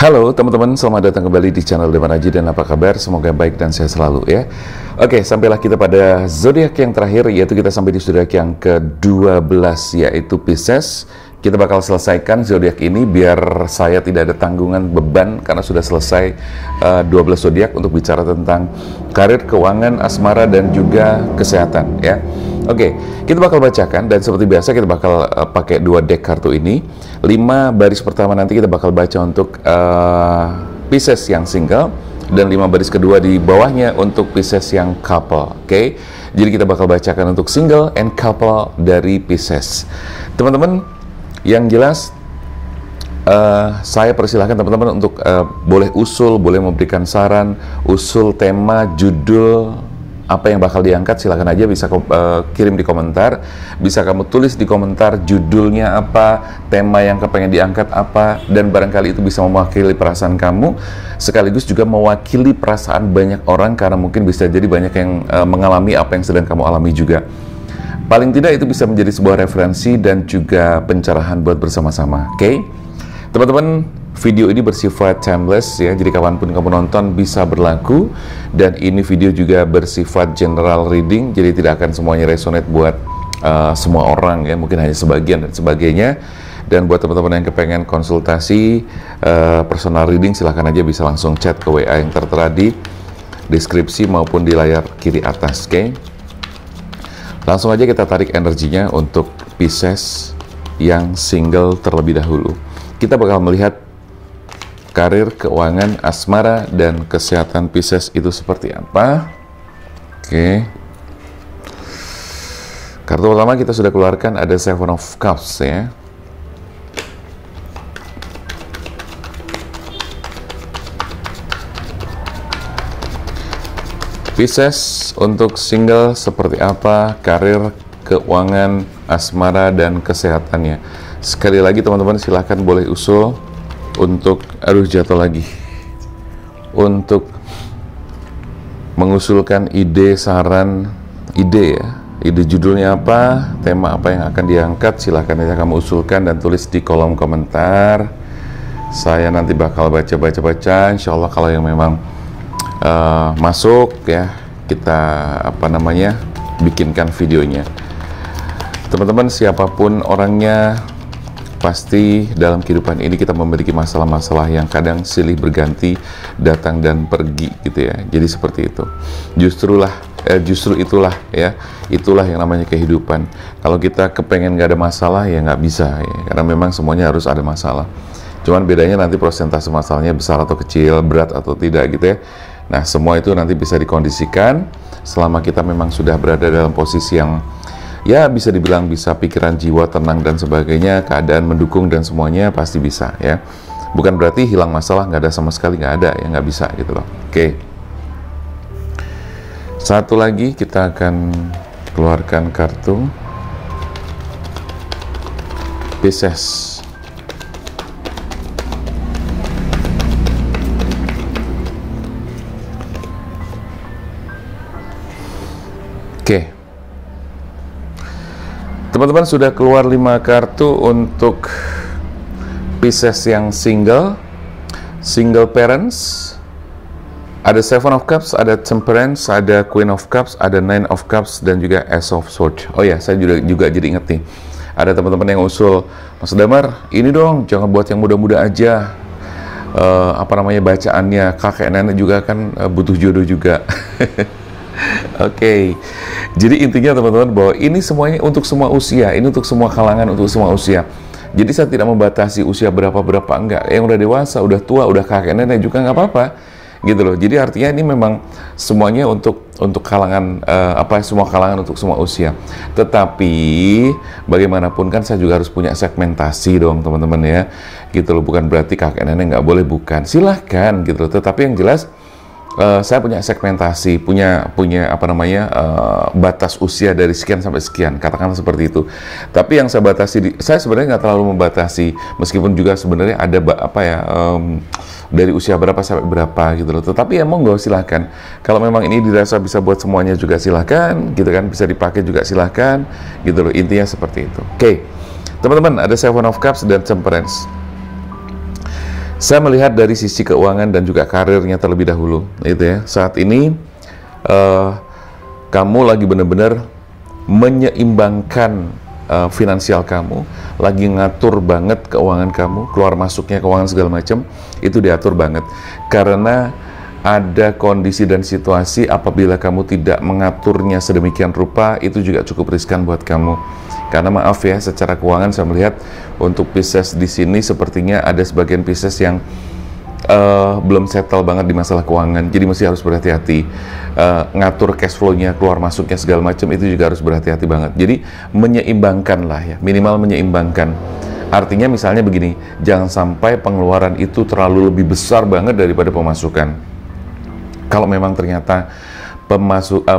Halo teman-teman, selamat datang kembali di channel Dewan Aji dan apa kabar? Semoga baik dan sehat selalu ya. Oke, sampailah kita pada zodiak yang terakhir, yaitu kita sampai di zodiak yang ke-12, yaitu Pisces. Kita bakal selesaikan zodiak ini biar saya tidak ada tanggungan beban karena sudah selesai 12 zodiak untuk bicara tentang karir, keuangan, asmara dan juga kesehatan ya. Oke, kita bakal bacakan dan seperti biasa kita bakal pakai 2 deck kartu ini. 5 baris pertama nanti kita bakal baca untuk Pisces yang single dan 5 baris kedua di bawahnya untuk Pisces yang couple. Oke, jadi kita bakal bacakan untuk single and couple dari Pisces. Teman-teman, yang jelas saya persilahkan teman-teman untuk boleh usul, boleh memberikan saran, usul tema, judul, apa yang bakal diangkat silahkan aja, bisa kirim di komentar, bisa kamu tulis di komentar judulnya apa, tema yang kepengen diangkat apa, dan barangkali itu bisa mewakili perasaan kamu, sekaligus juga mewakili perasaan banyak orang karena mungkin bisa jadi banyak yang mengalami apa yang sedang kamu alami juga. Paling tidak itu bisa menjadi sebuah referensi dan juga pencerahan buat bersama-sama. Oke? Teman-teman, video ini bersifat timeless ya, jadi kapanpun kamu nonton bisa berlaku, dan ini video juga bersifat general reading, jadi tidak akan semuanya resonate buat semua orang ya, mungkin hanya sebagian dan sebagainya. Dan buat teman-teman yang kepengen konsultasi personal reading, silahkan aja bisa langsung chat ke WA yang tertera di deskripsi maupun di layar kiri atas. Oke? Langsung aja kita tarik energinya untuk Pisces yang single terlebih dahulu. Kita bakal melihat karir, keuangan, asmara, dan kesehatan Pisces itu seperti apa. Oke. Kartu pertama kita sudah keluarkan, ada Seven of Cups ya. Pisces untuk single seperti apa, karir, keuangan, asmara, dan kesehatannya. Sekali lagi teman-teman silahkan boleh usul untuk, jatuh lagi, untuk mengusulkan ide, saran, ide ya, ide judulnya apa, tema apa yang akan diangkat, silahkan aja kamu usulkan dan tulis di kolom komentar. Saya nanti bakal baca-baca, insya Allah kalau yang memang masuk ya, kita bikinkan videonya. Teman-teman, siapapun orangnya, pasti dalam kehidupan ini kita memiliki masalah-masalah yang kadang silih berganti, datang dan pergi gitu ya. Jadi seperti itu. Justru itulah ya, itulah yang namanya kehidupan. Kalau kita kepengen nggak ada masalah ya nggak bisa ya, karena memang semuanya harus ada masalah. Cuman bedanya nanti persentase masalahnya besar atau kecil, berat atau tidak gitu ya. Nah, semua itu nanti bisa dikondisikan selama kita memang sudah berada dalam posisi yang ya bisa dibilang bisa pikiran, jiwa tenang dan sebagainya, keadaan mendukung dan semuanya pasti bisa ya. Bukan berarti hilang masalah, nggak ada sama sekali, nggak ada ya, nggak bisa gitu loh. Oke. Satu lagi kita akan keluarkan kartu Pisces. Oke. Teman-teman sudah keluar 5 kartu untuk Pisces yang single parents. Ada Seven of Cups, ada Temperance, ada Queen of Cups, ada Nine of Cups, dan juga Ace of Swords. Oh ya, saya juga jadi inget nih. Ada teman-teman yang usul, Mas Damar, ini dong, jangan buat yang muda-muda aja. Bacaannya, kakek nenek juga kan butuh jodoh juga. Oke. Jadi intinya teman-teman bahwa ini semuanya untuk semua usia, ini untuk semua kalangan, untuk semua usia. Jadi saya tidak membatasi usia berapa enggak. Yang udah dewasa, udah tua, udah kakek nenek juga nggak apa-apa, gitu loh. Jadi artinya ini memang semuanya untuk kalangan semua kalangan, untuk semua usia. Tetapi bagaimanapun kan saya juga harus punya segmentasi dong teman-teman ya, gitu loh. Bukan berarti kakek nenek nggak boleh, bukan. Silahkan gitu loh. Tetapi yang jelas saya punya segmentasi, punya batas usia dari sekian sampai sekian, katakanlah seperti itu. Tapi yang saya batasi, saya sebenarnya nggak terlalu membatasi, meskipun juga sebenarnya ada dari usia berapa sampai berapa gitu loh. Tetapi ya monggo silahkan. Kalau memang ini dirasa bisa buat semuanya juga silahkan, gitu kan, bisa dipakai juga silahkan, gitu loh. Intinya seperti itu. Oke, teman-teman, ada Seven of Cups dan Temperance. Saya melihat dari sisi keuangan dan juga karirnya terlebih dahulu, gitu ya. Saat ini kamu lagi benar-benar menyeimbangkan finansial kamu, lagi ngatur banget keuangan kamu, keluar masuknya keuangan segala macam, itu diatur banget. Karena ada kondisi dan situasi apabila kamu tidak mengaturnya sedemikian rupa, itu juga cukup riskan buat kamu. Karena maaf ya, secara keuangan saya melihat untuk Pisces di sini sepertinya ada sebagian Pisces yang belum settle banget di masalah keuangan, jadi mesti harus berhati-hati. Ngatur cash flow-nya, keluar masuknya segala macam, itu juga harus berhati-hati banget. Jadi menyeimbangkan lah ya, minimal menyeimbangkan. Artinya misalnya begini, jangan sampai pengeluaran itu terlalu lebih besar banget daripada pemasukan. Kalau memang ternyata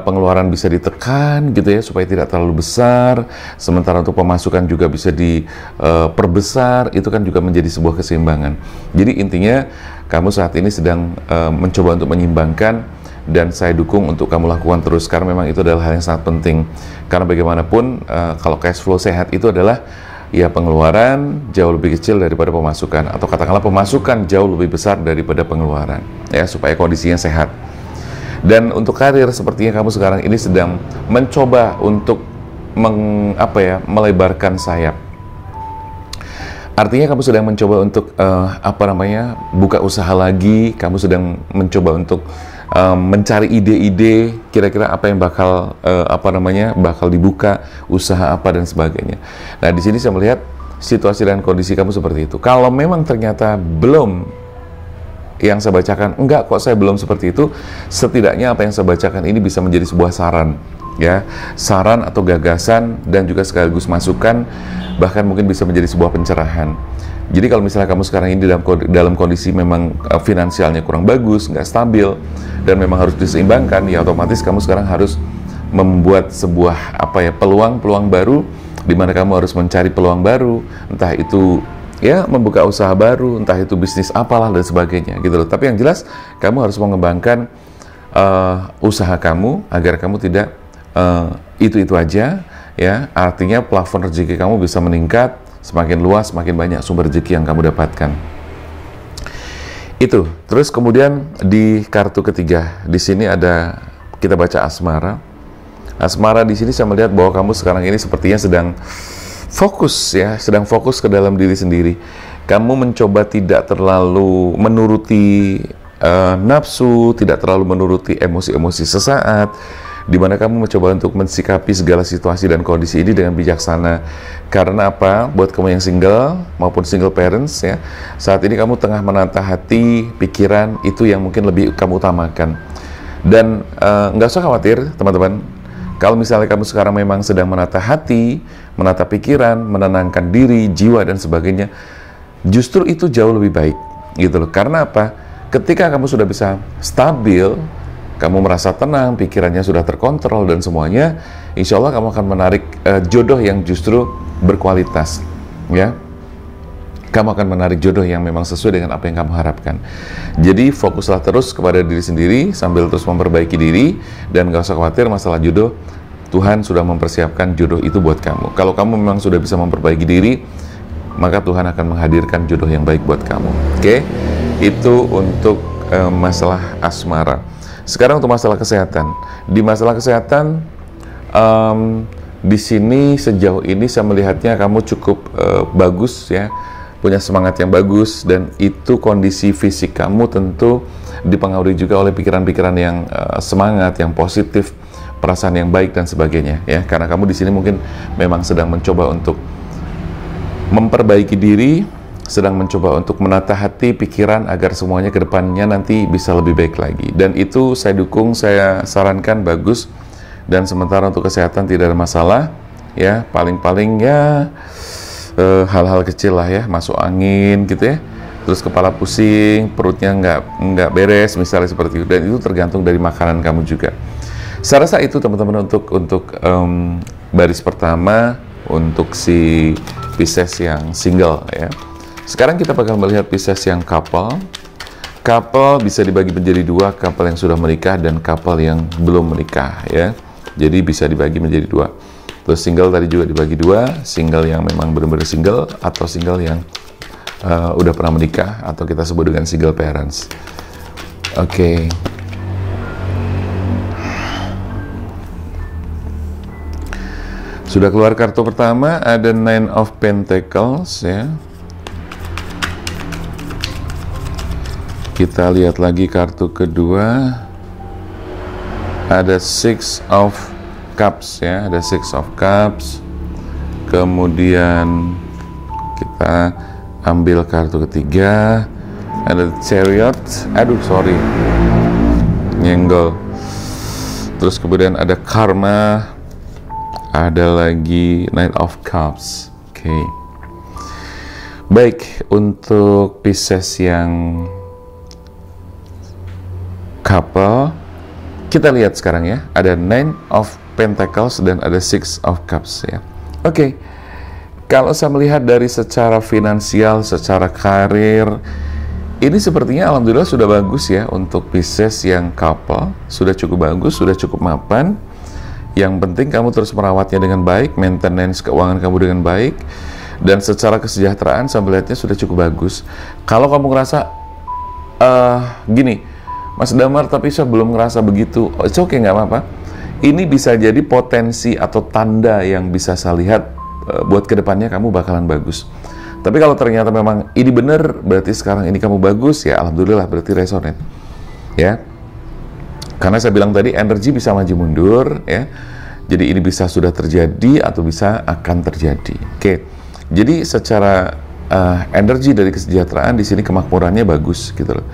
pengeluaran bisa ditekan gitu ya, supaya tidak terlalu besar, sementara untuk pemasukan juga bisa diperbesar, itu kan juga menjadi sebuah keseimbangan. Jadi intinya kamu saat ini sedang mencoba untuk menyeimbangkan, dan saya dukung untuk kamu lakukan terus, karena memang itu adalah hal yang sangat penting. Karena bagaimanapun kalau cash flow sehat itu adalah ya pengeluaran jauh lebih kecil daripada pemasukan, atau katakanlah pemasukan jauh lebih besar daripada pengeluaran, ya, supaya kondisinya sehat. Dan untuk karir, sepertinya kamu sekarang ini sedang mencoba untuk melebarkan sayap. Artinya kamu sedang mencoba untuk buka usaha lagi. Kamu sedang mencoba untuk mencari ide-ide, kira-kira apa yang bakal dibuka, usaha apa dan sebagainya. Nah, di sini saya melihat situasi dan kondisi kamu seperti itu. Kalau memang ternyata belum yang saya bacakan, enggak kok saya belum seperti itu, setidaknya apa yang saya bacakan ini bisa menjadi sebuah saran, ya, saran atau gagasan, dan juga sekaligus masukan, bahkan mungkin bisa menjadi sebuah pencerahan. Jadi kalau misalnya kamu sekarang ini dalam kondisi memang finansialnya kurang bagus, nggak stabil, dan memang harus diseimbangkan, ya otomatis kamu sekarang harus membuat sebuah peluang-peluang baru, di mana kamu harus mencari peluang baru, entah itu ya membuka usaha baru, entah itu bisnis apalah dan sebagainya gitu loh. Tapi yang jelas kamu harus mengembangkan usaha kamu agar kamu tidak itu-itu aja, ya. Artinya plafon rezeki kamu bisa meningkat, semakin luas, semakin banyak sumber rezeki yang kamu dapatkan. Itu. Terus kemudian di kartu ketiga, di sini ada, kita baca asmara. Asmara di sini saya melihat bahwa kamu sekarang ini sepertinya sedang fokus ke dalam diri sendiri. Kamu mencoba tidak terlalu menuruti nafsu, tidak terlalu menuruti emosi-emosi sesaat, di mana kamu mencoba untuk mensikapi segala situasi dan kondisi ini dengan bijaksana. Karena apa? Buat kamu yang single maupun single parents, ya, saat ini kamu tengah menata hati, pikiran, itu yang mungkin lebih kamu utamakan. Dan nggak usah khawatir, teman-teman. Kalau misalnya kamu sekarang memang sedang menata hati, menata pikiran, menenangkan diri, jiwa dan sebagainya, justru itu jauh lebih baik, gitu loh. Karena apa? Ketika kamu sudah bisa stabil, kamu merasa tenang, pikirannya sudah terkontrol dan semuanya, insya Allah kamu akan menarik jodoh yang justru berkualitas, ya. Kamu akan menarik jodoh yang memang sesuai dengan apa yang kamu harapkan. Jadi fokuslah terus kepada diri sendiri sambil terus memperbaiki diri, dan gak usah khawatir masalah jodoh. Tuhan sudah mempersiapkan jodoh itu buat kamu. Kalau kamu memang sudah bisa memperbaiki diri, maka Tuhan akan menghadirkan jodoh yang baik buat kamu. Oke? Itu untuk masalah asmara. Sekarang untuk masalah kesehatan. Di masalah kesehatan, di sini sejauh ini saya melihatnya kamu cukup bagus, ya, punya semangat yang bagus, dan itu kondisi fisik kamu tentu dipengaruhi juga oleh pikiran-pikiran yang semangat, yang positif, perasaan yang baik dan sebagainya, ya. Karena kamu di sini mungkin memang sedang mencoba untuk memperbaiki diri, sedang mencoba untuk menata hati, pikiran, agar semuanya ke depannya nanti bisa lebih baik lagi. Dan itu saya dukung, saya sarankan, bagus. Dan sementara untuk kesehatan tidak ada masalah, ya. Paling-paling ya hal-hal kecil lah, ya, masuk angin gitu, ya, terus kepala pusing, perutnya nggak beres misalnya seperti itu. Dan itu tergantung dari makanan kamu juga. Saya rasa itu teman-teman untuk baris pertama untuk si Pisces yang single, ya. Sekarang kita bakal melihat Pisces yang couple. Couple bisa dibagi menjadi dua, couple yang sudah menikah dan couple yang belum menikah, ya. Jadi bisa dibagi menjadi dua. Terus single tadi juga dibagi dua, single yang memang benar-benar single, atau single yang udah pernah menikah atau kita sebut dengan single parents. Oke. Sudah keluar kartu pertama, ada Nine of Pentacles ya. Kita lihat lagi kartu kedua, ada Six of Cups ya, ada Six of Cups. Kemudian kita ambil kartu ketiga, ada Chariot. Aduh, sorry, nyenggol. Terus kemudian ada Karma, ada lagi Knight of Cups. Oke. Baik, untuk Pisces yang couple, kita lihat sekarang ya, ada Nine of Pentacles dan ada Six of Cups ya. Oke. Kalau saya melihat dari secara finansial, secara karir, ini sepertinya alhamdulillah sudah bagus ya untuk Pisces yang couple, sudah cukup bagus, sudah cukup mapan. Yang penting kamu terus merawatnya dengan baik, maintenance keuangan kamu dengan baik, dan secara kesejahteraan saya melihatnya sudah cukup bagus. Kalau kamu ngerasa gini, Mas Damar, tapi saya belum ngerasa begitu, it's okay, nggak apa-apa. Ini bisa jadi potensi atau tanda yang bisa saya lihat buat kedepannya kamu bakalan bagus. Tapi kalau ternyata memang ini benar, berarti sekarang ini kamu bagus, ya alhamdulillah, berarti resonate ya. Karena saya bilang tadi energi bisa maju mundur ya. Jadi ini bisa sudah terjadi atau bisa akan terjadi. Oke. Jadi secara energi dari kesejahteraan di sini kemakmurannya bagus gitu loh.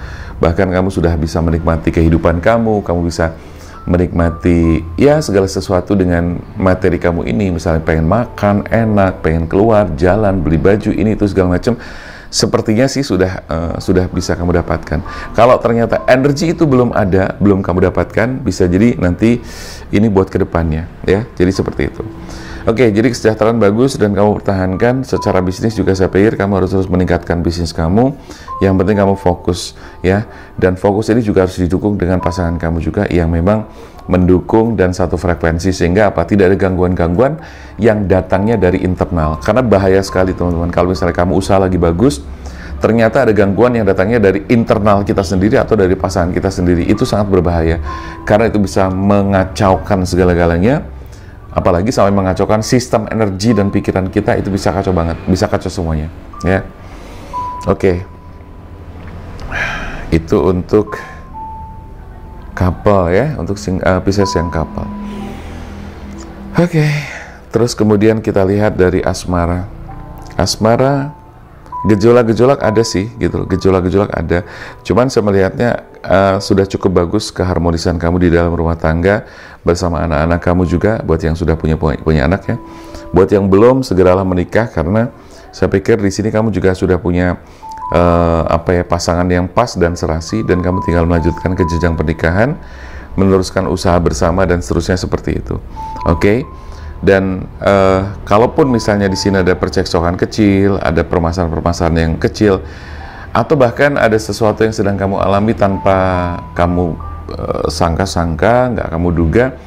Bahkan kamu sudah bisa menikmati kehidupan kamu bisa menikmati ya segala sesuatu dengan materi kamu ini. Misalnya pengen makan enak, pengen keluar, jalan, beli baju, ini itu segala macam. Sepertinya sih sudah bisa kamu dapatkan. Kalau ternyata energi itu belum ada, belum kamu dapatkan, bisa jadi nanti ini buat kedepannya ya. Jadi seperti itu. Oke, jadi kesejahteraan bagus dan kamu pertahankan. Secara bisnis juga saya pikir kamu harus terus meningkatkan bisnis kamu. Yang penting kamu fokus ya. Dan fokus ini juga harus didukung dengan pasangan kamu juga yang memang mendukung dan satu frekuensi, sehingga apa, tidak ada gangguan-gangguan yang datangnya dari internal. Karena bahaya sekali teman-teman kalau misalnya kamu usaha lagi bagus, ternyata ada gangguan yang datangnya dari internal kita sendiri atau dari pasangan kita sendiri. Itu sangat berbahaya karena itu bisa mengacaukan segala-galanya, apalagi sampai mengacaukan sistem energi dan pikiran kita. Itu bisa kacau banget, bisa kacau semuanya ya. Oke. Itu untuk couple ya, untuk Pisces yang couple. Oke. Terus kemudian kita lihat dari asmara. Asmara, gejolak-gejolak ada sih gitu, gejolak-gejolak ada. Cuman saya melihatnya sudah cukup bagus keharmonisan kamu di dalam rumah tangga bersama anak-anak kamu juga, buat yang sudah punya anak ya. Buat yang belum, segeralah menikah, karena saya pikir di sini kamu juga sudah punya pasangan yang pas dan serasi, dan kamu tinggal melanjutkan ke jenjang pernikahan, meneruskan usaha bersama dan seterusnya seperti itu. Oke. Dan kalaupun misalnya di sini ada percekcokan kecil, ada permasalahan-permasalahan yang kecil, atau bahkan ada sesuatu yang sedang kamu alami tanpa kamu sangka-sangka, nggak kamu duga,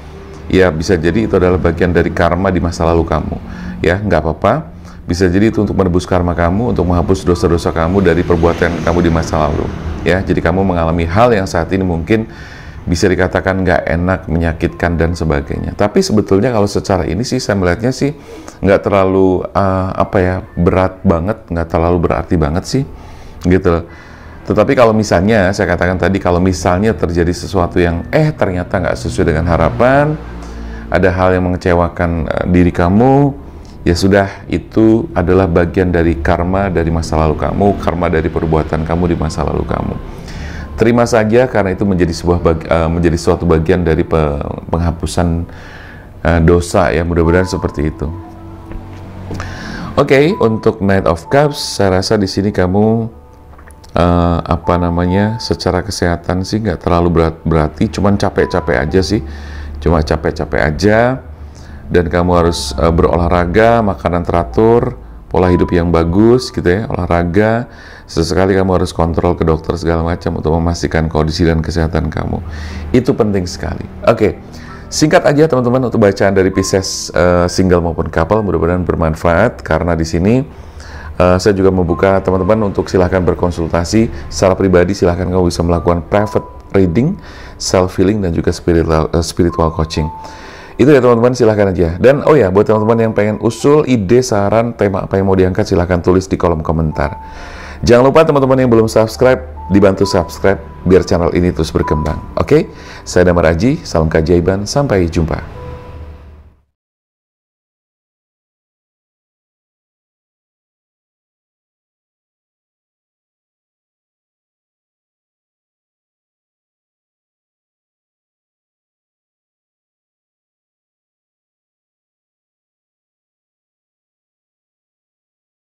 ya bisa jadi itu adalah bagian dari karma di masa lalu kamu. Ya, nggak apa-apa. Bisa jadi itu untuk menebus karma kamu, untuk menghapus dosa-dosa kamu dari perbuatan kamu di masa lalu. Ya, jadi kamu mengalami hal yang saat ini mungkin bisa dikatakan nggak enak, menyakitkan dan sebagainya. Tapi sebetulnya kalau secara ini sih saya melihatnya sih nggak terlalu berat banget, nggak terlalu berarti banget sih, gitu. Tetapi kalau misalnya saya katakan tadi, kalau misalnya terjadi sesuatu yang ternyata nggak sesuai dengan harapan, ada hal yang mengecewakan diri kamu, ya sudah, itu adalah bagian dari karma dari masa lalu kamu, karma dari perbuatan kamu di masa lalu kamu. Terima saja, karena itu menjadi menjadi suatu bagian dari penghapusan dosa ya, mudah-mudahan seperti itu. Oke, untuk Knight of Cups, saya rasa di sini kamu secara kesehatan sih nggak terlalu berarti, cuman capek-capek aja sih, cuma capek-capek aja. Dan kamu harus berolahraga, makanan teratur, pola hidup yang bagus gitu ya, olahraga. Sesekali kamu harus kontrol ke dokter segala macam untuk memastikan kondisi dan kesehatan kamu. Itu penting sekali. Oke, singkat aja teman-teman untuk bacaan dari Pisces single maupun couple, mudah-mudahan bermanfaat, karena di sini Saya juga membuka teman-teman untuk silahkan berkonsultasi secara pribadi. Silahkan kamu bisa melakukan private reading, self healing, dan juga spiritual coaching. Itu ya teman-teman, silahkan aja. Dan oh ya, buat teman-teman yang pengen usul ide, saran, tema apa yang mau diangkat, silahkan tulis di kolom komentar. Jangan lupa teman-teman yang belum subscribe, dibantu subscribe biar channel ini terus berkembang. Oke, saya Damar Aji, salam keajaiban, sampai jumpa.